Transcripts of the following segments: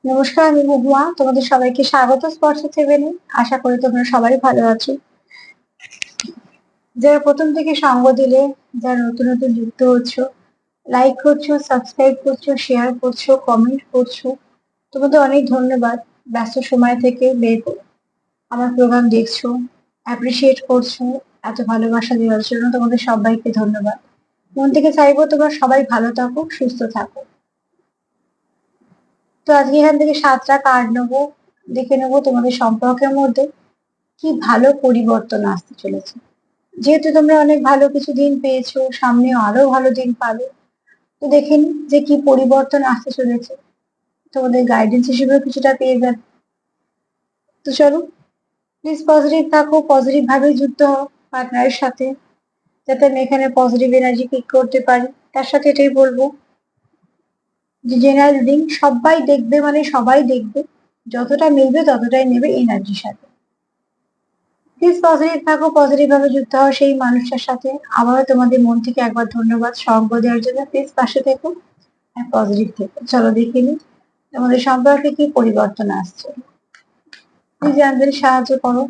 নমস্কার, আমি মহুয়া। তোমাদের সবাইকে স্বাগত স্পর্শ সেভেনে। আশা করি তোমরা সবাই ভালো আছো। যারা প্রথম থেকে সঙ্গ দিলে, যারা নতুন নতুন যুক্ত হচ্ছো, লাইক করছো, সাবস্ক্রাইব করছো, শেয়ার করছো, কমেন্ট করছো, তোমাদের অনেক ধন্যবাদ। ব্যস্ত সময় থেকে বের করে আমার প্রোগ্রাম দেখছো, অ্যাপ্রিসিয়েট করছো, এত ভালোবাসা দেওয়ার জন্য তোমাদের সবাইকে ধন্যবাদ। মন থেকে চাইবো তোমরা সবাই ভালো থাকো, সুস্থ থাকো। তো আজকে এখান থেকে 7টা কার্ড নেবো, দেখে নেবো তোমাদের সম্পর্কের মধ্যে কি ভালো পরিবর্তন আসতে চলেছে। যেহেতু তোমরা অনেক ভালো কিছু দিন পেয়েছো, সামনেও আরো ভালো দিন পাবে। তো দেখে নিই যে কি পরিবর্তন আসতে চলেছে, তোমাদের গাইডেন্স হিসেবেও কিছুটা পেয়ে যাবে। তো চলো, প্লিজ পজিটিভ থাকো, পজিটিভ ভাবে যুক্ত হও পার্টনারের সাথে, যাতে আমি এখানে পজিটিভ এনার্জি পিক করতে পারি। তার সাথে এটাই বলবো যে জেনারেল রিডিং সবাই দেখবে, মানে সবাই দেখবে, যতটা মিলবে ততটাই নেবে এনার্জির সাথে। প্লিজ পজিটিভ থাকো, পজিটিভ ভাবে যুক্ত হও সেই মানুষটার সাথে। আবারও তোমাদের মন থেকে একবার ধন্যবাদ সঙ্গ দেওয়ার জন্য। প্লিজ পাশে থেকো আর পজিটিভ থেকো। চলো দেখে নিই তোমাদের সম্পর্কে কি পরিবর্তন আসছে। প্লিজ আমাদের সাহায্য করো,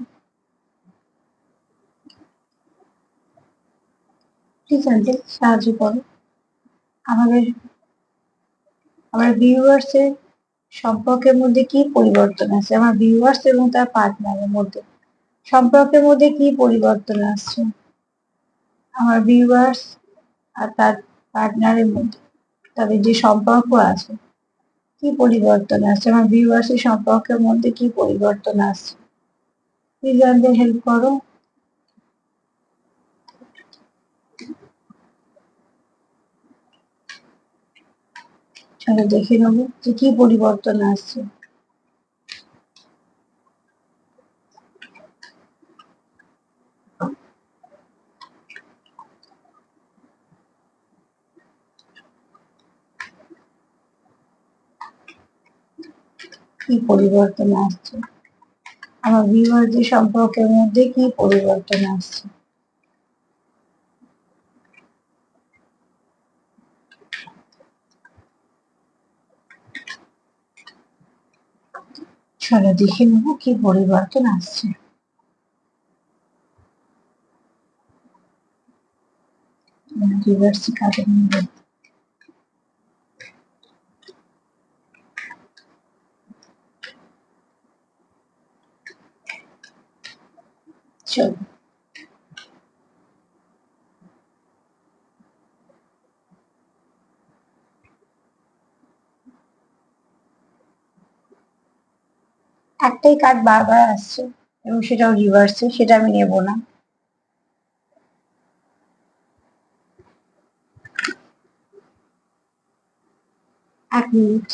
প্লিজ আমাদের সাহায্য করো। আমাদের আমার ভিউয়ার্স এর সম্পর্কের মধ্যে কি পরিবর্তন আছে, আমার ভিউয়ার্স এবং তার পার্টনারের মধ্যে সম্পর্কের মধ্যে কি পরিবর্তন আসছে, আমার ভিউয়ার্স আর তার পার্টনারের মধ্যে তাদের যে সম্পর্ক আছে কি পরিবর্তন আসছে, আমার ভিউয়ার্স এর সম্পর্কের মধ্যে কি পরিবর্তন আসছে। প্লিজ আমাদের হেল্প করো। চলো দেখে নেবো যে কি পরিবর্তন আসছে। কি পরিবর্তন আসছে, আমার ভিউয়ারদের সম্পর্কের মধ্যে কি পরিবর্তন আসছে। চলো দেখে নেবো কি পরিবর্তন আসছে। রিভার্সি কার্ডের মধ্যে চলো একটাই কার্ড বারবার আসছে এবং সেটাও রিভার্সে, সেটা আমি নেব না। এক মিনিট।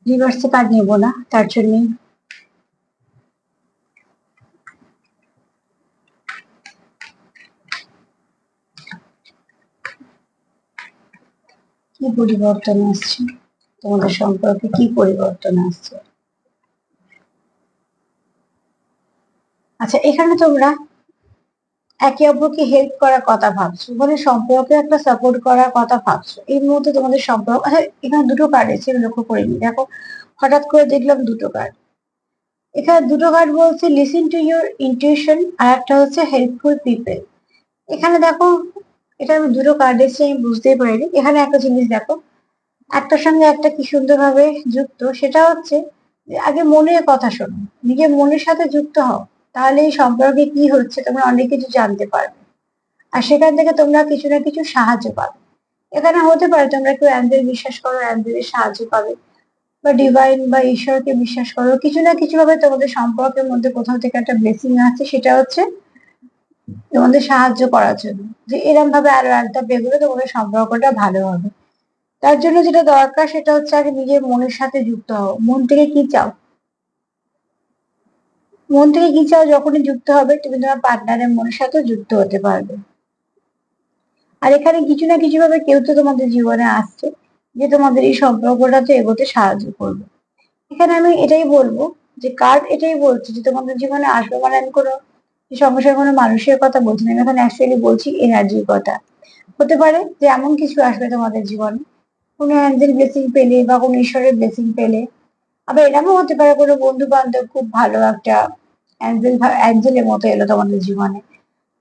রিভার্সে কার্ড নেব না, তার জন্য কি পরিবর্তন আসছে, তোমাদের সম্পর্কে কি পরিবর্তন আসছে। আচ্ছা, এখানে তোমরা একে অপরকে হেল্প করার কথা ভাবছো, মানে সম্পর্কে একটা সাপোর্ট করার কথা ভাবছো এই মুহূর্তে তোমাদের সম্পর্ক। আচ্ছা, এখানে দুটো কার্ড এসেছে, আমি লক্ষ্য করিনি, দেখো হঠাৎ করে দেখলাম দুটো কার্ড। এখানে দুটো কার্ড বলছে লিসেন টু ইউর ইনটিউশন, আর একটা হচ্ছে হেল্পফুল পিপল। এখানে দেখো, এটা আমি দুটো কার্ড এসেছে আমি বুঝতেই পারিনি। এখানে একটা জিনিস দেখো, একটার সঙ্গে একটা কি সুন্দরভাবে যুক্ত, সেটা হচ্ছে যে আগে মনের কথা শোনো, নিজের মনের সাথে যুক্ত হও, তাহলে এই সম্পর্কে কি হচ্ছে তোমরা অনেক কিছু জানতে পারবে, আর সেখান থেকে তোমরা কিছু না কিছু সাহায্য পাবে। এখানে হতে পারে তোমরা কেউ অ্যাঞ্জেল বিশ্বাস করো, অ্যাঞ্জেলের সাহায্য পাবে, বা ডিভাইন বা ঈশ্বরকে বিশ্বাস করো, কিছু না কিছু ভাবে তোমাদের সম্পর্কের মধ্যে কোথাও থেকে একটা ব্লেসিং আছে, সেটা হচ্ছে তোমাদের সাহায্য করার জন্য, যে এরম ভাবে আরো এক ধাপ এগোলে তোমাদের সম্পর্কটা ভালো হবে। তার জন্য যেটা দরকার সেটা হচ্ছে আগে নিজের মনের সাথে যুক্ত হও, মন থেকে কি চাও, মন থেকে কি চাও যখনই যুক্ত হবে তুমি তোমার পার্টনারের মনের সাথে যুক্ত হতে পারবে। আর এখানে কিছু না কিছু ভাবে কেউ তো তোমাদের জীবনে আসছে, যে তোমাদের এই সম্পর্কটাতে এগোতে সাহায্য করবে। এখানে আমি এটাই বলবো যে কার্ড এটাই বলছে যে তোমাদের জীবনে আসবে, মানে আমি কোনো এই সঙ্গে সঙ্গে কোনো মানুষের কথা বলছি না, আমি এখন অ্যাকচুয়ালি বলছি এনার্জির কথা। হতে পারে যে এমন কিছু আসবে তোমাদের জীবনে, কোনো অ্যাঞ্জেল ব্লেসিং পেলে বা কোনো ঈশ্বরের ব্লেসিং পেলে। আবার এরকমও হতে পারে কোনো বন্ধু বান্ধব খুব ভালো একটা অ্যাঞ্জেলের মতো এলো তোমাদের জীবনে।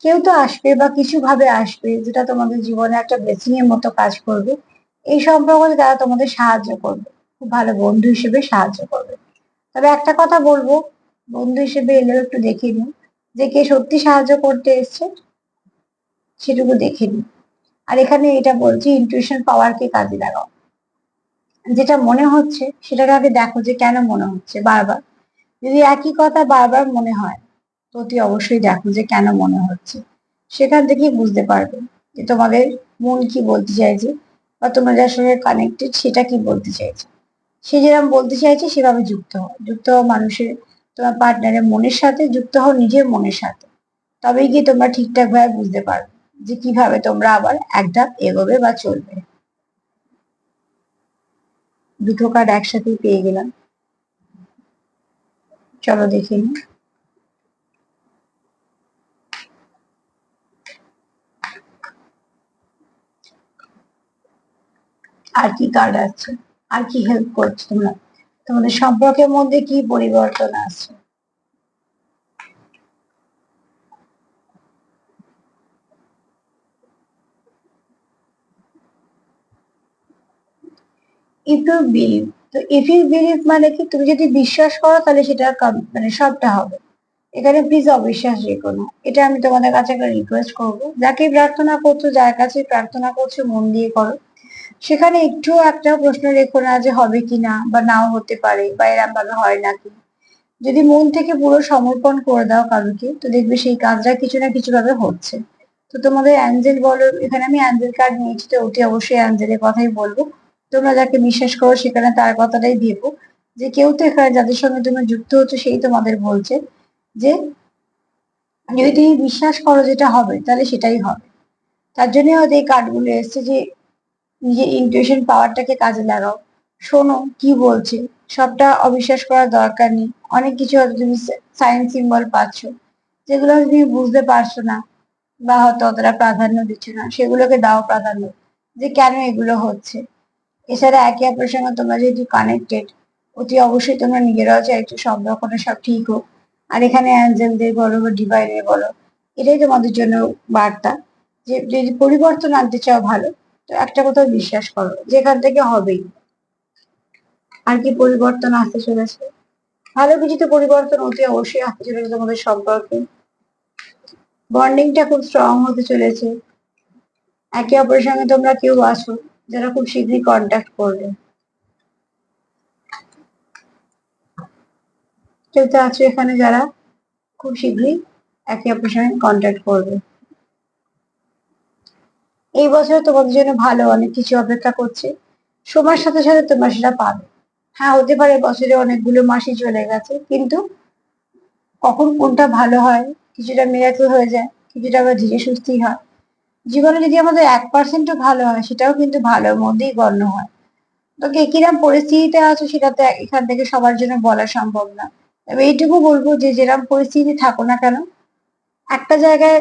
কেউ তো আসবে বা কিছু ভাবে আসবে যেটা তোমাদের জীবনে একটা ব্লেসিং এর মতো কাজ করবে। এই সম্পর্কে তারা তোমাদের সাহায্য করবে, খুব ভালো বন্ধু হিসেবে সাহায্য করবে। তবে একটা কথা বলবো, বন্ধু হিসেবে এলেও একটু দেখে নিন যে কে সত্যি সাহায্য করতে এসছে, সেটুকু দেখে নিন। আর এখানে এটা বলছি ইনটিউশন পাওয়ারকে কাজে লাগাও। যেটা মনে হচ্ছে সেটাকে আগে দেখো যে কেন মনে হচ্ছে বারবার। যদি একই কথা বারবার মনে হয় তো অতি অবশ্যই দেখো যে কেন মনে হচ্ছে। সেখান থেকেই বুঝতে পারবে যে তোমাদের মন কি বলতে চাইছে বা তোমরা যার সঙ্গে কানেক্টেড সেটা কি বলতে চাইছে। সে যেরকম বলতে চাইছে সেভাবে যুক্ত হও। যুক্ত হও মানুষের, তোমার পার্টনারের মনের সাথে, যুক্ত হও নিজের মনের সাথে। তবেই গিয়ে তোমরা ঠিকঠাক ভাবে বুঝতে পারবে যে কিভাবে তোমরা আবার এক ধাপ এগোবে বা চলবে। দুটো কার্ড একসাথেই পেয়ে গেলাম, চলো দেখে নিই আর কি কার্ড আছে, আর কি হেল্প করছে তোমরা, তোমাদের সম্পর্কের মধ্যে কি পরিবর্তন আসছে। ইফ ইউ বিলিভ, তো ইফ ইউ বিলিভ মানে কি, তুমি যদি বিশ্বাস করো তাহলে সেটা মানে সবটা হবে। এখানে প্লিজ অবিশ্বাস রেখো না, এটা আমি তোমাদের কাছে একটা রিকোয়েস্ট করবো। যাকে প্রার্থনা করছো, যার কাছে প্রার্থনা করছো, মন দিয়ে করো। সেখানে একটুও একটা প্রশ্ন রেখো না যে হবে কি না বা নাও হতে পারে বা এরম ভাবে হয় নাকি। যদি মন থেকে পুরো সমর্পণ করে দাও কারোকে, তো দেখবে সেই কাজটা কিছু না কিছু ভাবে হচ্ছে। তো তোমাদের অ্যাঞ্জেল বলো, এখানে আমি অ্যাঞ্জেল কার্ড নিয়েছি তো ওটি অবশ্যই অ্যাঞ্জেলের কথাই বলবো। তোমরা যাকে বিশ্বাস করো সেখানে তার কথাটাই ভেবো। যে কেউ তো এখানে যাদের সঙ্গে তুমি যুক্ত হচ্ছে সেই তোমাদের বলছে যে যদি তুমি বিশ্বাস করো যেটা হবে তাহলে সেটাই হবে। তার জন্য হয়তো এই কার্ডগুলো এসছে যে নিজের ইনটিউশন পাওয়ারটাকে কাজে লাগাও। শোনো কি বলছে, সবটা অবিশ্বাস করার দরকার নেই। অনেক কিছু হয়তো তুমি সাইন সিম্বল পাচ্ছ যেগুলো হয়তো তুমি বুঝতে পারছো না বা হয়তো অতটা প্রাধান্য দিচ্ছ না, সেগুলোকে দাও প্রাধান্য যে কেন এগুলো হচ্ছে। এছাড়া একে অপরের সঙ্গে তোমরা যেহেতু কানেক্টেড, অতি অবশ্যই তোমরা নিজেরাও চাইছো সম্পর্কটা সব ঠিক হোক। আর এখানে অ্যাঞ্জেলদের বলো বা ডিভাইনের বলো, এটাই তোমাদের জন্য বার্তা যে যদি পরিবর্তন আনতে চাও ভালো, তো একটা কথা বিশ্বাস করো যেখান থেকে হবেই। আর কি পরিবর্তন আসতে চলেছে, ভালো কিছু তো পরিবর্তন অতি অবশ্যই আসতে চলেছে তোমাদের সম্পর্কে। বন্ডিংটা খুব স্ট্রং হতে চলেছে। একে অপরের সঙ্গে তোমরা কেউ আছো যারা খুব শীঘ্রই কন্ট্যাক্ট করবে, কেউ তো আছো এখানে যারা খুব শীঘ্রই একে অপরের সঙ্গে কন্ট্যাক্ট করবে। এই বছর তোমাদের জন্য ভালো অনেক কিছু অপেক্ষা করছে, সময়ের সাথে সাথে তোমরা সেটা পাবে। হ্যাঁ হতে পারে বছরে অনেকগুলো মাসই চলে গেছে, কিন্তু কখন কোনটা ভালো হয়, কিছুটা মিরাকেল হয়ে যায়, কিছুটা আবার ধীরে সুস্থেই হয়। জীবনে যদি আমাদের 1%ও ভালো হয় সেটাও কিন্তু ভালোর মধ্যেই গণ্য হয়। তো কে কিরম পরিস্থিতিতে আছো সেটা তো এখান থেকে সবার জন্য বলা সম্ভব না। তবে এইটুকু বলবো যে যেরকম পরিস্থিতি থাকো না কেন, একটা জায়গায়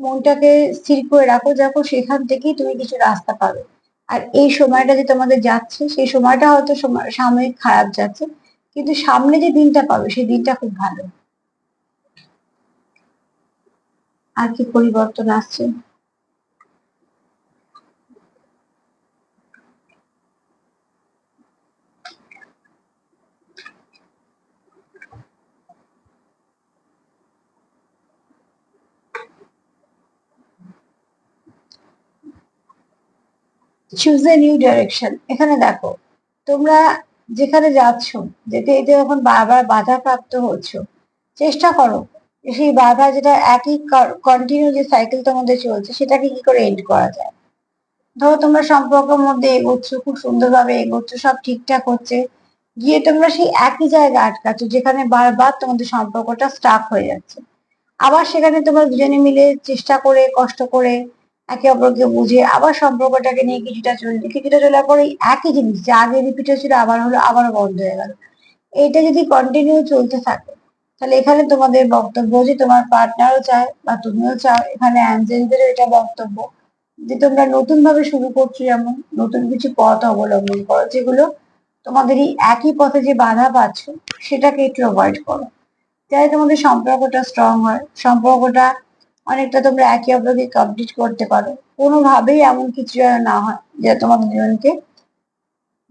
মনটাকে স্থির করে রাখো, দেখো সেখান থেকেই তুমি কিছু রাস্তা পাবে। আর এই সময়টা যে তোমাদের যাচ্ছে সেই সময়টা হয়তো সাময়িক খারাপ যাচ্ছে, কিন্তু সামনে যে দিনটা পাবে সেই দিনটা খুব ভালো। আর কি পরিবর্তন আসছে, চুজ এ নিউ ডাইরেকশন। এখানে দেখো তোমরা যেখানে যাচ্ছ, যেতে যেতে যখন বারবার বাধা প্রাপ্ত হচ্ছ, চেষ্টা করো যে সেই বাধা যেটা একই কন্টিনিউ যে সাইকেল তোমাদের চলছে সেটাকে কি করে এন্ড করা যায়। ধরো তোমরা সম্পর্কের মধ্যে এগোচ্ছ, খুব সুন্দরভাবে এগোচ্ছ, সব ঠিকঠাক হচ্ছে, গিয়ে তোমরা সেই একই জায়গায় আটকাচ্ছ যেখানে বারবার তোমাদের সম্পর্কটা স্টাক হয়ে যাচ্ছে। আবার সেখানে তোমরা দুজনে মিলে চেষ্টা করে কষ্ট করে একে অপরকে বুঝে আবার সম্পর্কটাকে নিয়ে কিছুটা চলছে, কিছুটা চলার পরে এই একই জিনিস যা আগে রিপিট হচ্ছিল আবার হলো, আবার বন্ধ হয়ে গেল। এইটা যদি কন্টিনিউ চলতে থাকে তাহলে এখানে তোমাদের বক্তব্য যে তোমার পার্টনারও চায় বা তুমিও চাও, এখানে অ্যাঞ্জেলদেরও এটা বক্তব্য যে তোমরা নতুন ভাবে শুরু করছো, যেমন নতুন কিছু পথ অবলম্বন করো, যেগুলো তোমাদের এই একই পথে যে বাধা পাচ্ছ সেটাকে একটু অ্যাভয়েড করো, যাতে তোমাদের সম্পর্কটা স্ট্রং হয়, সম্পর্কটা অনেকটা তোমরা একে অপরকে কমপ্লিট করতে পারো। কোনোভাবেই এমন কিছু যেন না হয় যে তোমাদের দুজনকে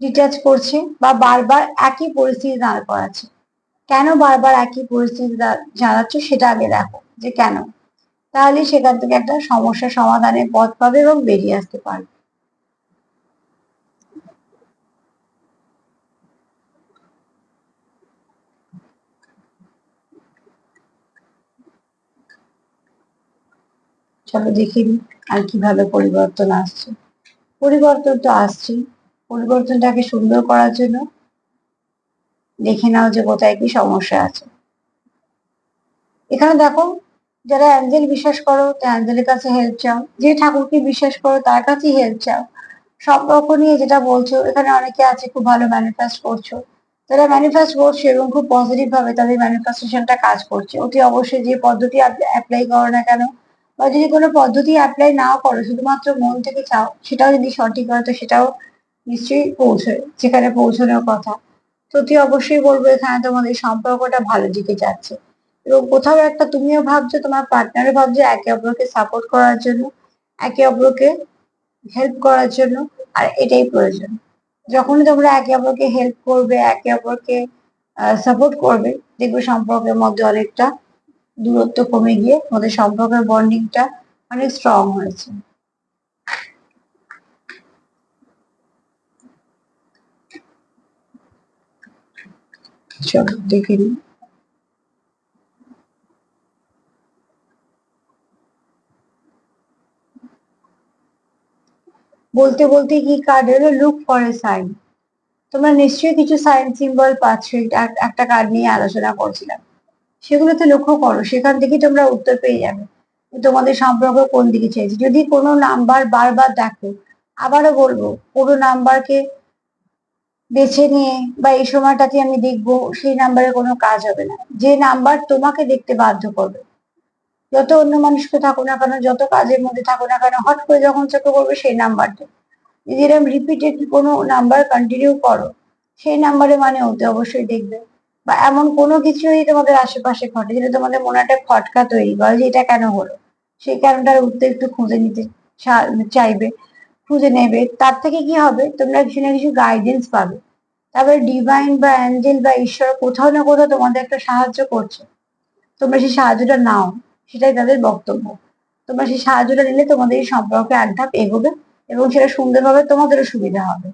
ডিটাচ করছে বা বারবার একই পরিস্থিতি দাঁড় করাচ্ছে। কেন বারবার একই পরিস্থিতি জানাচ্ছ সেটা আগে দেখো যে কেন, তাহলে সেখান থেকে একটা সমস্যা সমাধানের পথ পাবে এবং বেরিয়ে আসতে পারবে। চলো দেখে নিই আর কিভাবে পরিবর্তন আসছে। পরিবর্তন তো আসছেই, পরিবর্তনটাকে সুন্দর করার জন্য দেখে নাও যে কোথায় কি সমস্যা আছে। এখানে দেখো, যারা অ্যাঞ্জেল বিশ্বাস করো তা অ্যাঞ্জেলের কাছে হেল্প চাও, যে ঠাকুরকে বিশ্বাস করো তার কাছেই হেল্প চাও। সম্পর্ক নিয়ে যেটা বলছো, এখানে অনেকে আছে খুব ভালো ম্যানিফেস্ট করছো, যারা ম্যানিফেস্ট করছে এবং খুব পজিটিভ ভাবে তাদের ম্যানিফেস্টেশনটা কাজ করছে, অতি অবশ্যই যে পদ্ধতি অ্যাপ্লাই করো না কেন বা যদি কোনো পদ্ধতি অ্যাপ্লাই নাও করো, শুধুমাত্র মন থেকে চাও, সেটাও যদি সঠিক হয় তো সেটাও নিশ্চয়ই পৌঁছয় যেখানে পৌঁছানোর কথা। সত্যি অবশ্যই বলবো এখানে তোমাদের সম্পর্কটা ভালো দিকে যাচ্ছে, এবং কোথাও একটা তুমিও ভাবছো, তোমার পার্টনারও ভাবছে একে অপরকে সাপোর্ট করার জন্য, একে অপরকে হেল্প করার জন্য। আর এটাই প্রয়োজন, যখনই তোমরা একে অপরকে হেল্প করবে, একে অপরকে সাপোর্ট করবে, দেখবে সম্পর্কের মধ্যে অনেকটা দূরত্ব কমে গিয়ে তোমাদের সম্পর্কের বন্ডিংটা অনেক স্ট্রং হয়েছে। চলো দেখে নিই। বলতে বলতে কি কার্ড এলো, লুক ফর এ সাইন। তোমরা নিশ্চয়ই কিছু সাইন সিম্বল পাচ্ছ, একটা কার্ড নিয়ে আলোচনা করছিলাম, সেগুলোতে লক্ষ্য করো, সেখান থেকে তোমরা উত্তর পেয়ে যাবে যে তোমাদের সম্পর্ক কোন দিকে চাইছে। যদি কোনো নাম্বার বারবার দেখো, আবারও বলবো, কোনো নাম্বারকে বেছে নিয়ে বা এই সময়টাতে আমি দেখবো সেই নাম্বারে কোনো কাজ হবে না। যে নাম্বার তোমাকে দেখতে বাধ্য করবে, যত অন্য মানুষকে থাকো না কেন, যত কাজের মধ্যে থাকো না কেন, হট করে যখন চোখে পড়বে সেই নাম্বারটা, যদি এরকম রিপিটেড কোনো নাম্বার কন্টিনিউ করো, সেই নাম্বারে মানে অতি অবশ্যই দেখবে। বা এমন কোনো কিছু যদি তোমাদের আশেপাশে ঘটে যেটা তোমাদের মনে একটা খটকা তৈরি করে যে এটা কেন হলো, সেই কারণটার উত্তর একটু খুঁজে নিতে চাইবে, খুঁজে নেবে। তার থেকে কি হবে, তোমরা কিছু না কিছু গাইডেন্স পাবে। তারপরে ডিভাইন বা অ্যাঞ্জেল বা ঈশ্বর কোথাও না কোথাও তোমাদের একটা সাহায্য করছে, তোমরা সেই সাহায্যটা নাও, সেটাই তাদের বক্তব্য। তোমরা সেই সাহায্যটা নিলে তোমাদের এই সম্পর্কে এক ধাপ এগোবে এবং সেটা সুন্দরভাবে তোমাদেরও সুবিধা হবে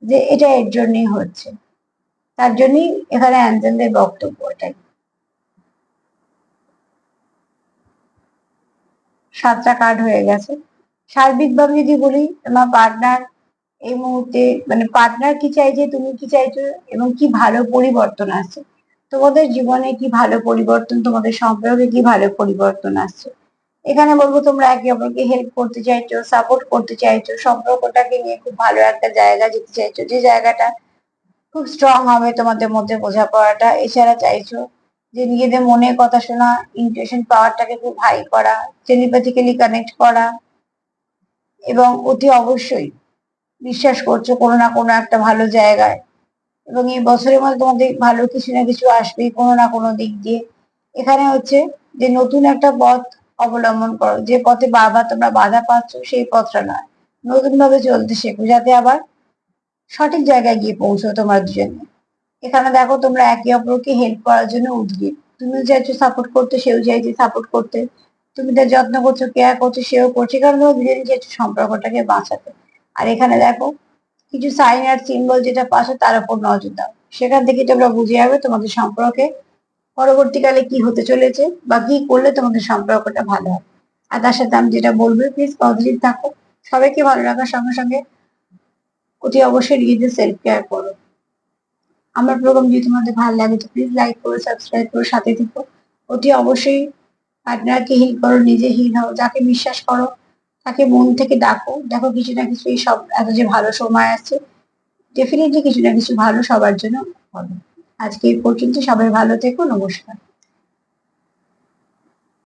যে এটা এর জন্যই হচ্ছে। তার জন্যই এখানে অ্যাঞ্জেলদের বক্তব্য এটাই। 7টা কার্ড হয়ে গেছে। সার্বিকভাবে যদি বলি, তোমার পার্টনার এই মুহূর্তে, মানে পার্টনার কি চাইছে, তুমি কি চাইছো এবং কি ভালো পরিবর্তন আসছে তোমাদের জীবনে, কি ভালো পরিবর্তন, তোমাদের সম্পর্কে কি ভালো পরিবর্তন আসছে। এখানে বলবো তোমরা একে অপরকে হেল্প করতে চাইছো, সাপোর্ট করতে চাইছো, সম্পর্কটাকে নিয়ে খুব ভালো একটা জায়গা যেতে চাইছো, যে জায়গাটা খুব স্ট্রং হবে তোমাদের মধ্যে বোঝাপড়াটা। এছাড়া চাইছো যে নিজেদের মনের কথা শোনা, ইন্টুইশন পাওয়ারটাকে খুব হাই করা, টেলিপ্যাথিক্যালি কানেক্ট করা, এবং অতি অবশ্যই বিশ্বাস করছো কোনো না কোনো একটা ভালো জায়গায়, এবং এই বছরের মধ্যে তোমাদের ভালো কিছু না কিছু আসবেই কোনো না কোনো দিক দিয়ে। এখানে হচ্ছে যে নতুন একটা পথ অবলম্বন করো, যে পথে বারবার তোমরা বাধা পাচ্ছ সেই পথটা নয়, নতুন ভাবে চলতে শেখো, যাতে আবার সঠিক জায়গায় গিয়ে পৌঁছো তোমরা দুজনে। এখানে দেখো, তোমরা একে অপরকে হেল্প করার জন্য উদ্গ্রীব, তুমিও চাইছো সাপোর্ট করতে, সেও চাইছে সাপোর্ট করতে, তুমি তার যত্ন করছো, কেয়ার করছো, সেও করছে, কারণ তোমরা দুজনে চাইছো সম্পর্কটাকে বাঁচাতে। আর এখানে দেখো, কিছু সাইন আর সিম্বল যেটা পাশে তার উপর নজর দাও, সেখান থেকে তোমরা বুঝে যাবে তোমাদের সম্পর্কে পরবর্তীকালে কি হতে চলেছে বা কি করলে তোমাদের সম্পর্কটা ভালো হবে। আর তার সাথে আমি যেটা বলবো, প্লিজ পজিটিভ থাকো, সবাইকে ভালো রাখার সঙ্গে সঙ্গে অতি অবশ্যই নিজেদের সেলফ কেয়ার করো। আমার প্রোগ্রাম যদি তোমাদের ভালো লাগে তো প্লিজ লাইক করো, সাবস্ক্রাইব করো, সাথে থেকো। অতি অবশ্যই পার্টনারকে হিল করো, নিজে হিল হও, যাকে বিশ্বাস করো তাকে মন থেকে ডাকো, দেখো কিছু না কিছু, এই সব এত যে ভালো সময় আছে, ডেফিনেটলি কিছু না কিছু ভালো সবার জন্য হবে। আজকে এই পর্যন্ত, সবাই ভালো থেকো, নমস্কার।